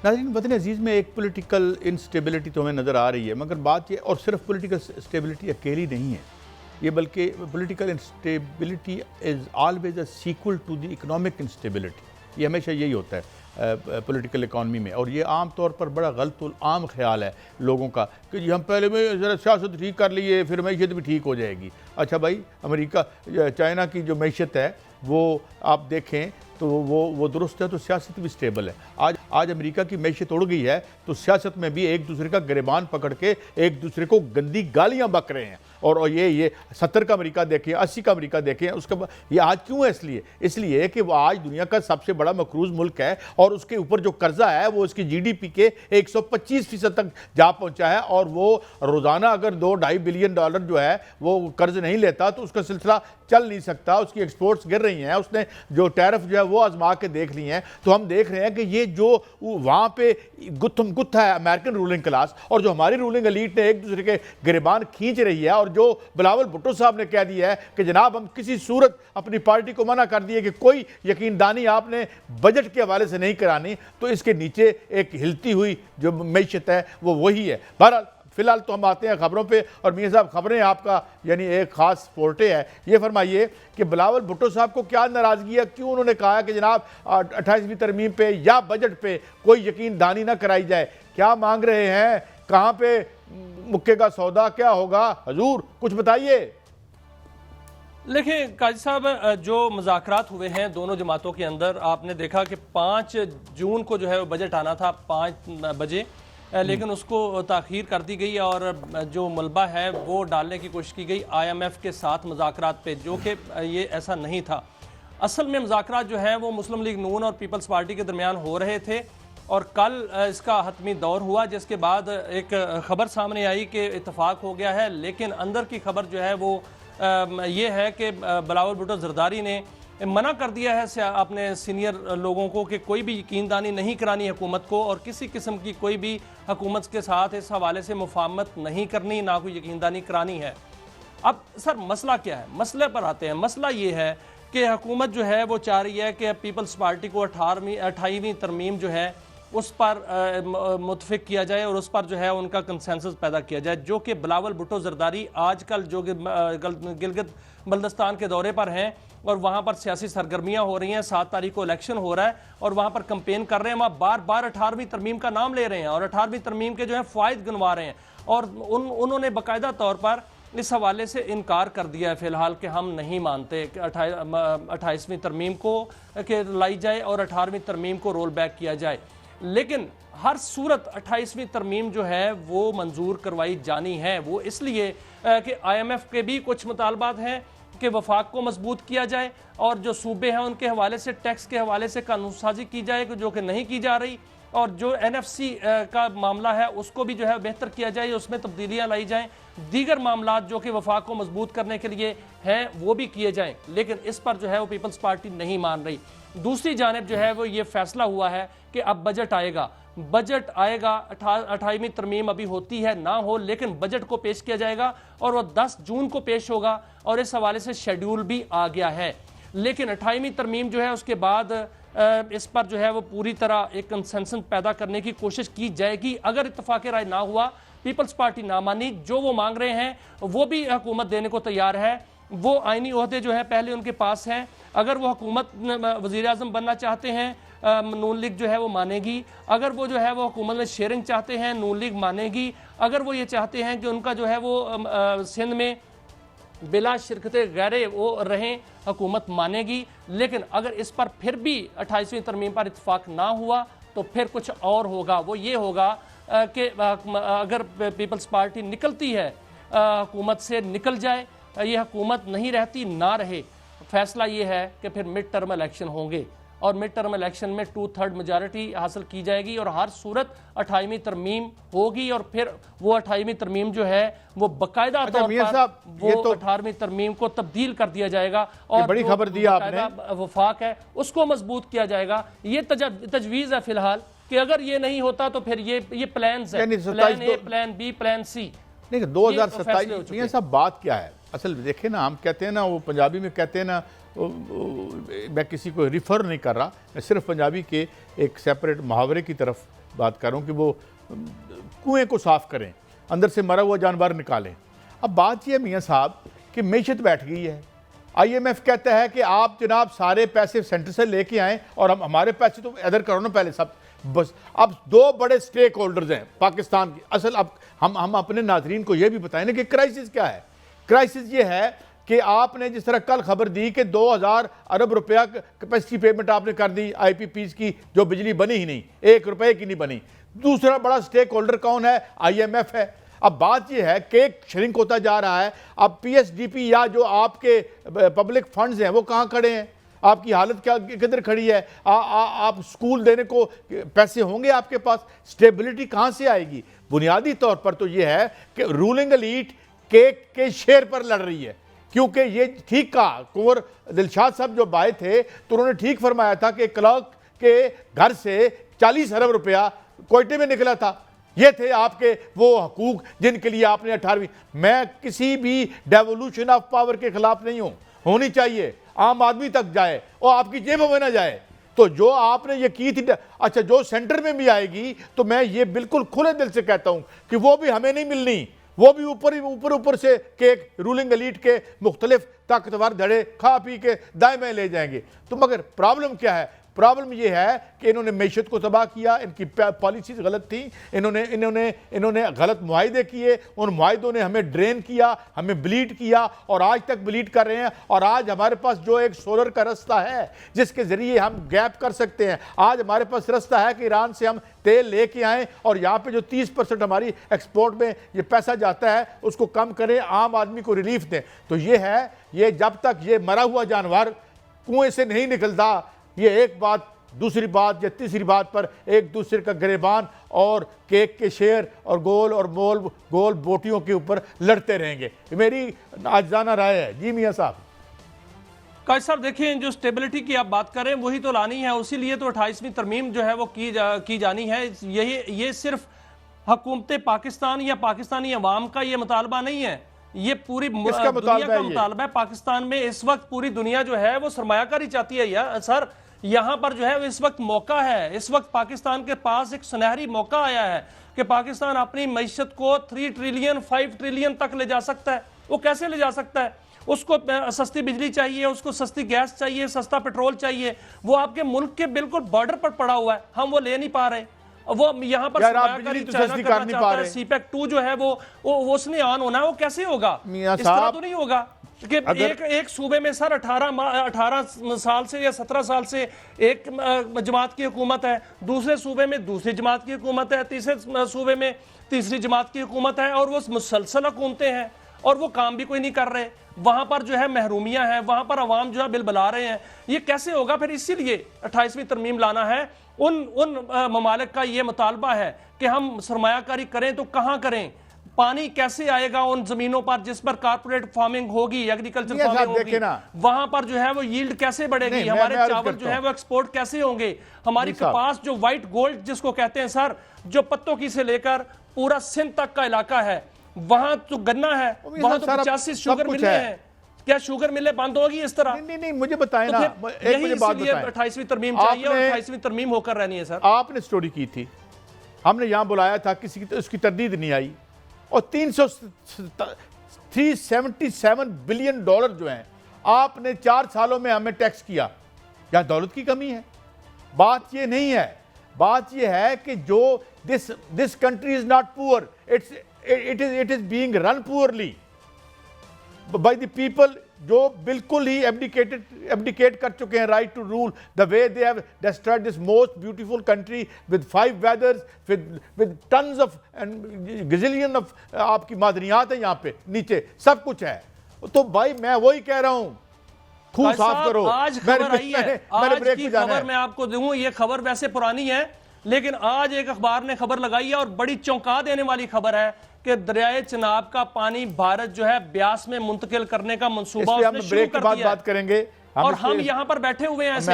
नाज़रीन, वतन अजीज़ में एक पॉलिटिकल इंस्टेबिलिटी तो हमें नज़र आ रही है, मगर बात ये, और सिर्फ पॉलिटिकल स्टेबिलिटी अकेली नहीं है ये, बल्कि political instability is always a sequel to the economic instability. ये हमेशा यही होता है पॉलिटिकल इकॉनमी में, और ये आम तौर पर बड़ा गलत आम ख्याल है लोगों का कि जी हम पहले में ज़रा सियासत ठीक कर लिए फिर मैशियत भी ठीक हो जाएगी। अच्छा भाई, अमेरिका चाइना की जो मैशियत है वो आप देखें तो वो दुरुस्त है, तो सियासत भी स्टेबल है। आज अमेरिका की मैशियत उड़ गई है तो सियासत में भी एक दूसरे का गिरबान पकड़ के एक दूसरे को गंदी गालियां बक रहे हैं। और ये 70 का अमेरिका देखें, 80 का अमेरिका देखें, उसका ये आज क्यों है? इसलिए कि वो आज दुनिया का सबसे बड़ा मकरूज मुल्क है और उसके ऊपर जो कर्जा है वो उसकी GDP के 125% तक जा पहुंचा है, और वो रोज़ाना अगर $2-2.5 बिलियन जो है वो कर्ज नहीं लेता तो उसका सिलसिला चल नहीं सकता। उसकी एक्सपोर्ट्स गिर रही हैं, उसने जो टैरिफ जो है वो आजमा के देख लिए हैं। तो हम देख रहे हैं कि ये जो वहाँ पे गुत्था है अमेरिकन रूलिंग क्लास, और जो हमारी रूलिंग एलीट ने एक दूसरे के गिरबान खींच रही है। और जो बिलावल भुट्टो साहब ने कह दिया है कि जनाब हम किसी सूरत अपनी पार्टी को मना कर दिए कि कोई यकीनदानी आपने बजट के हवाले से नहीं करानी, तो इसके नीचे एक हिलती हुई जो मैशियत है वो वही है। बहरहाल फिलहाल तो हम आते हैं खबरों पे, और मियां साहब खबरें आपका यानी एक खास फोर्टे है। ये फरमाइए कि बिलावल भुट्टो साहब को क्या नाराजगी है, क्यों उन्होंने कहा कि जनाब 28वीं तरमीम पे या बजट पे कोई यकीन दानी ना कराई जाए? क्या मांग रहे हैं, कहाँ पे मुक्केगा सौदा, क्या होगा? हजूर कुछ बताइए। देखिए काजी साहब, जो मुज़ाकरात हुए हैं दोनों जमातों के अंदर, आपने देखा कि 5 जून को जो है वो बजट आना था 5 बजे, लेकिन उसको ताख़ीर कर दी गई और जो मलबा है वो डालने की कोशिश की गई IMF के साथ मुज़ाकरात पे, जो कि ये ऐसा नहीं था। असल में मुज़ाकरात जो हैं वो मुस्लिम लीग नून और पीपल्स पार्टी के दरमियान हो रहे थे, और कल इसका हतमी दौर हुआ, जिसके बाद एक ख़बर सामने आई कि इत्तफाक हो गया है। लेकिन अंदर की खबर जो है वो ये है कि बिलावल भुट्टो ज़रदारी ने मना कर दिया है अपने सीनियर लोगों को कि कोई भी यकीनदानी नहीं करानी हुकूमत को, और किसी किस्म की कोई भी हुकूमत के साथ इस हवाले से मुफाहमत नहीं करनी, ना कोई यकीनदानी करानी है। अब सर मसला क्या है? मसले पर आते हैं। मसला ये है कि हुकूमत जो है वो चाह रही है कि पीपल्स पार्टी को 28वीं तरमीम जो है उस पर मुतफिक किया जाए और उस पर जो है उनका कंसेंसस पैदा किया जाए, जो कि बिलावल भुट्टो ज़रदारी आजकल जो कि गिलगित बल्तिस्तान के दौरे पर हैं और वहाँ पर सियासी सरगर्मियाँ हो रही हैं। 7 तारीख को इलेक्शन हो रहा है और वहाँ पर कंपेन कर रहे हैं, वहाँ बार बार 18वीं तरमीम का नाम ले रहे हैं और 18वीं तरमीम के जो है फ़ायदे गिनवा रहे हैं, और उन्होंने बाकायदा तौर पर इस हवाले से इनकार कर दिया है फ़िलहाल कि हम नहीं मानते कि 28वीं तरमीम को कि लाई जाए और 18वीं तरमीम को रोल बैक किया जाए। लेकिन हर सूरत 28वीं तरमीम जो है वो मंजूर करवाई जानी है। वो इसलिए कि IMF के भी कुछ मुतालबात हैं कि वफाक को मजबूत किया जाए, और जो सूबे हैं उनके हवाले से टैक्स के हवाले से कानून साजी की जाए जो कि नहीं की जा रही, और जो NFC का मामला है उसको भी जो है बेहतर किया जाए, उसमें तब्दीलियाँ लाई जाएँ, दीगर मामला जो कि वफाक को मजबूत करने के लिए हैं वो भी किए जाएँ। लेकिन इस पर जो है वो पीपल्स पार्टी नहीं मान रही। दूसरी जानिब जो है वो ये फैसला हुआ है कि अब बजट आएगा, 28वीं तरमीम अभी होती है ना हो, लेकिन बजट को पेश किया जाएगा और वो 10 जून को पेश होगा, और इस हवाले से शेड्यूल भी आ गया है। लेकिन 28वीं तरमीम जो है उसके बाद इस पर जो है वो पूरी तरह एक कंसेंसस पैदा करने की कोशिश की जाएगी। अगर इत्तफाक राय ना हुआ, पीपल्स पार्टी ना मानी, जो वो मांग रहे हैं वो भी हुकूमत देने को तैयार है। वो आईनी ओहदे जो है पहले उनके पास हैं, अगर वो हुकूमत वज़ीर आज़म बनना चाहते हैं नून लीग जो है वो मानेगी, अगर वो जो है वो हुकूमत में शेयरिंग चाहते हैं नून लीग मानेगी, अगर वो ये चाहते हैं कि उनका जो है वो सिंध में बिला शिरकत गैर वो रहें, हुकूमत मानेगी। लेकिन अगर इस पर फिर भी 28वीं तरमीम पर इत्तफाक ना हुआ तो फिर कुछ और होगा। वो ये होगा कि अगर पीपल्स पार्टी निकलती है हुकूमत से निकल जाए, ये हुकूमत नहीं रहती ना रहे, फैसला ये है कि फिर मिड टर्म इलेक्शन होंगे और मिड टर्म इलेक्शन में 2/3 मेजॉरिटी हासिल की जाएगी और हर सूरत 28वीं तरमीम होगी, और फिर वो 28वीं तरमीम जो है वो बाकायदा तौर पर वो 18वीं तरमीम को तब्दील कर दिया जाएगा और बड़ी खबर दी आपने, वफाक है उसको मजबूत किया जाएगा। ये तजवीज़ है फिलहाल कि अगर ये नहीं होता तो फिर ये प्लान है, plan A, plan B, plan C। नहीं 2027 में सब बात क्या है असल देखें ना, हम कहते हैं ना, वो पंजाबी में कहते हैं ना, मैं किसी को रिफ़र नहीं कर रहा, मैं सिर्फ पंजाबी के एक सेपरेट मुहावरे की तरफ बात कर रहा हूँ कि वो कुएं को साफ करें, अंदर से मरा हुआ जानवर निकालें। अब बात यह मियाँ साहब कि मैशत बैठ गई है। IMF कहता है कि आप जनाब सारे पैसे सेंटर से लेके आएँ और हम हमारे पैसे तो अदर करो ना पहले सब। बस अब दो बड़े स्टेक होल्डर्स हैं पाकिस्तान की। असल अब हम अपने नाजरीन को यह भी बताएं ना कि क्राइसिस क्या है। क्राइसिस ये है कि आपने जिस तरह कल खबर दी कि 2000 अरब रुपया कैपेसिटी पेमेंट आपने कर दी IPPs की, जो बिजली बनी ही नहीं, 1 रुपए की नहीं बनी। दूसरा बड़ा स्टेक होल्डर कौन है? IMF है। अब बात यह है केक श्रिंक होता जा रहा है। अब PSDP या जो आपके पब्लिक फंड्स हैं वो कहाँ खड़े हैं? आपकी हालत क्या किधर खड़ी है? आप स्कूल देने को पैसे होंगे आपके पास? स्टेबिलिटी कहाँ से आएगी? बुनियादी तौर पर तो यह है कि रूलिंग एलीट केक के शेयर पर लड़ रही है, क्योंकि ये ठीक कहा कुंवर दिलशाद साहब जो बाए थे तो उन्होंने ठीक फरमाया था कि क्लर्क के घर से 40 अरब रुपया कोयटे में निकला था। ये थे आपके वो हकूक जिनके लिए आपने 18वीं। मैं किसी भी डेवोल्यूशन ऑफ पावर के खिलाफ नहीं हूं, होनी चाहिए, आम आदमी तक जाए और आपकी जेब में ना जाए। तो जो आपने ये की थी, अच्छा जो सेंटर में भी आएगी तो मैं ये बिल्कुल खुले दिल से कहता हूं कि वो भी हमें नहीं मिलनी, वो भी ऊपर से केक रूलिंग एलीट के मुख्तलिफ ताकतवर धड़े खा पी के दाएं में ले जाएंगे। तो मगर प्रॉब्लम क्या है? प्रॉब्लम यह है कि इन्होंने मैशत को तबाह किया, इनकी पॉलिसीज गलत थी, इन्होंने गलत मुआहिदे किए, उन मुआहिदों ने हमें ड्रेन किया, हमें ब्लीड किया और आज तक ब्लीड कर रहे हैं। और आज हमारे पास जो एक सोलर का रास्ता है जिसके ज़रिए हम गैप कर सकते हैं, आज हमारे पास रास्ता है कि ईरान से हम तेल लेके आएँ और यहाँ पे जो 30% हमारी एक्सपोर्ट में ये पैसा जाता है उसको कम करें, आम आदमी को रिलीफ दें। तो ये है, ये जब तक ये मरा हुआ जानवर कुएँ से नहीं निकलता, ये एक बात, दूसरी बात या तीसरी बात पर एक दूसरे का गिरेबान और केक के शेयर और गोल बोटियों के ऊपर लड़ते रहेंगे। मेरी आजाना राय है। जी मियाँ साहब। काजी साहब देखिए, जो स्टेबिलिटी की आप बात करें वही तो लानी है, उसी लिए तो 28वीं तरमीम जो है वो की जानी है। ये सिर्फ हुकूमत पाकिस्तान या पाकिस्तानी अवाम का ये मुतालबा नहीं है, ये पूरी दुनिया का मुतालबा है। पाकिस्तान में इस वक्त पूरी दुनिया जो है वो सरमायाकारी चाहती है यार सर। यहाँ पर जो है इस वक्त मौका है, इस वक्त पाकिस्तान के पास एक सुनहरी मौका आया है कि पाकिस्तान अपनी मईशत को 3 ट्रिलियन 5 ट्रिलियन तक ले जा सकता है। वो कैसे ले जा सकता है? उसको सस्ती बिजली चाहिए, उसको सस्ती गैस चाहिए, सस्ता पेट्रोल चाहिए। वो आपके मुल्क के बिल्कुल बॉर्डर पर पड़ा हुआ है, हम वो ले नहीं पा रहे। वो यहाँ पर CPEC 2 जो है वो उसने ऑन होना है, वो कैसे होगा? इस तरह तो नहीं होगा कि एक सूबे में सर 18 साल से या 17 साल से एक जमात की हुकूमत है, दूसरे सूबे में दूसरी जमात की हुकूमत है, तीसरे सूबे में तीसरी जमात की हुकूमत है और वो मुसलसल हुकूमतें हैं और वो काम भी कोई नहीं कर रहे। वहां पर जो है महरूमियां हैं, वहां पर अवाम जो है बिल बुला रहे हैं। ये कैसे होगा? फिर इसीलिए 28वीं तरमीम लाना है। उन ममालिक का ये मुतालबा है कि हम सरमायाकारी करें तो कहां करें? पानी कैसे आएगा उन जमीनों पर जिस पर कारपोरेट फार्मिंग होगी, एग्रीकल्चर फार्मिंग होगी? वहां पर जो है वो यील्ड कैसे बढ़ेगी? हमारे चावल जो है वो एक्सपोर्ट कैसे होंगे? हमारी कपास जो व्हाइट गोल्ड जिसको कहते हैं सर, जो पत्तों की से लेकर पूरा सिंध तक का इलाका है, वहां तो गन्ना है, वहां तो 85 शुगर मिले हैं। क्या शुगर मिले बंद होगी इस तरह? नहीं, मुझे बताएं ना, एक मुझे बात बताएं। 28वीं तरमीम चाहिए और 28वीं तरमीम होकर रहनी है सर। आपने स्टोरी की थी, हमने यहां बुलाया था, किसी की उसकी तरदीद नहीं आई और 377 बिलियन डॉलर जो हैं आपने 4 सालों में हमें टैक्स किया। क्या दौलत की कमी है? बात ये नहीं है, बात ये है कि जो this country is not poor, it is being run poorly by the people जो बिल्कुल ही एब्डिकेट कर चुके हैं right to rule, the way they have destroyed this most beautiful country with 5 weathers, with tons of and gazillion of आपकी मादनियात है यहाँ पे नीचे, सब कुछ है। तो भाई मैं वही कह रहा हूँ, खूब साफ करो। आज खबर आई है, आज की खबर मैं आपको दूं, ये खबर वैसे पुरानी है लेकिन आज एक अखबार ने खबर लगाई है और बड़ी चौंका देने वाली खबर है कि दरियाए चिनाब का पानी भारत जो है ब्यास में मुंतकिल करने का मंसूबा उसने शुरू कर दिया। बात करेंगे और हम यहाँ पर बैठे हुए हैं ऐसे।